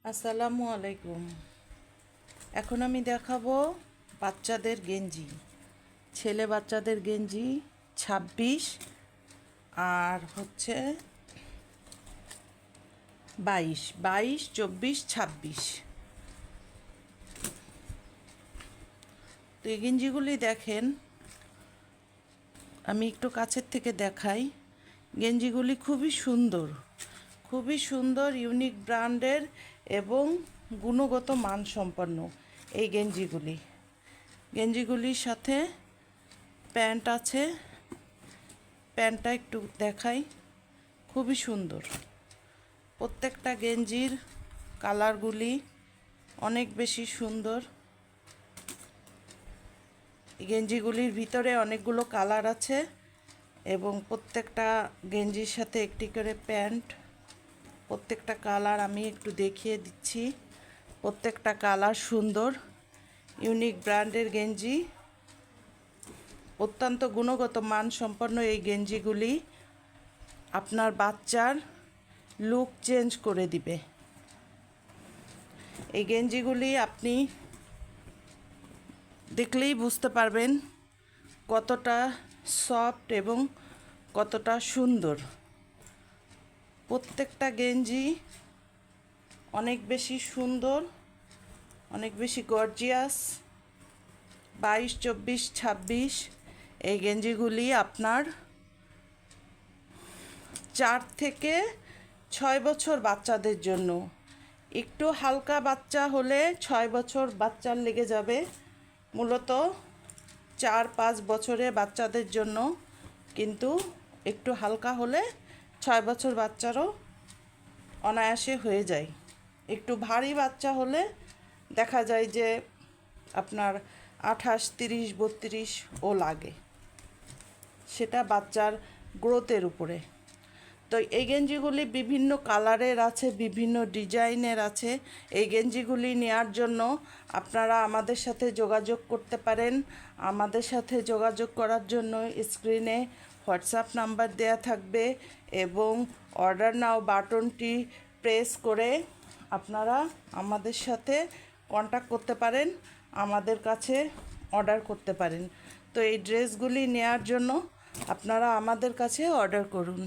আসসালামু আলাইকুম। এখন আমি দেখাবো বাচ্চাদের গেঞ্জি, ছেলে বাচ্চাদের গেঞ্জি 26 আর হচ্ছে 22, 24, 26। তো এই গেঞ্জিগুলি দেখেন, আমি একটু কাছের থেকে দেখাই। গেঞ্জিগুলি খুবই সুন্দর, ইউনিক ব্র্যান্ডের এবং গুণগত মানসম্পন্ন এই গেঞ্জিগুলির সাথে প্যান্ট আছে। প্যান্টটা একটু দেখাই, খুবই সুন্দর। প্রত্যেকটা গেঞ্জির কালারগুলি অনেক বেশি সুন্দর। গেঞ্জিগুলির ভিতরে অনেকগুলো কালার আছে এবং প্রত্যেকটা গেঞ্জির সাথে একটি করে প্যান্ট। প্রত্যেকটা কালার আমি একটু দেখিয়ে দিচ্ছি। প্রত্যেকটা কালার সুন্দর, ইউনিক ব্র্যান্ডের গেঞ্জি। অত্যন্ত গুণগত মানসম্পন্ন এই গেঞ্জিগুলি আপনার বাচ্চার লুক চেঞ্জ করে দিবে। এই গেঞ্জিগুলি আপনি দেখলেই বুঝতে পারবেন কতটা সফট এবং কতটা সুন্দর। প্রত্যেকটা গেঞ্জি অনেক বেশি সুন্দর, অনেক বেশি গর্জিয়াস। 22, 24, 26 এই গেঞ্জিগুলি আপনার 4 থেকে 6 বছর বাচ্চাদের জন্য। একটু হালকা বাচ্চা হলে 6 বছর বাচ্চার লেগে যাবে, মূলত 4-5 বছরে বাচ্চাদের জন্য। কিন্তু একটু হালকা হলে 6 বছর বাচ্চারও অনায়াসে হয়ে যায়। একটু ভারী বাচ্চা হলে দেখা যায় যে আপনার 28, 30, 32ও লাগে, সেটা বাচ্চার গ্রোথের উপরে। তো এই গেঞ্জিগুলি বিভিন্ন কালারের আছে, বিভিন্ন ডিজাইনের আছে। এই গেঞ্জিগুলি নেওয়ার জন্য আপনারা আমাদের সাথে যোগাযোগ করতে পারেন। আমাদের সাথে যোগাযোগ করার জন্য স্ক্রিনে হোয়াটসঅ্যাপ নাম্বার দেয়া থাকবে এবং অর্ডার নাও বাটনটি প্রেস করে আপনারা আমাদের সাথে কন্ট্যাক্ট করতে পারেন, আমাদের কাছে অর্ডার করতে পারেন। তো এই ড্রেসগুলি নেওয়ার জন্য আপনারা আমাদের কাছে অর্ডার করুন।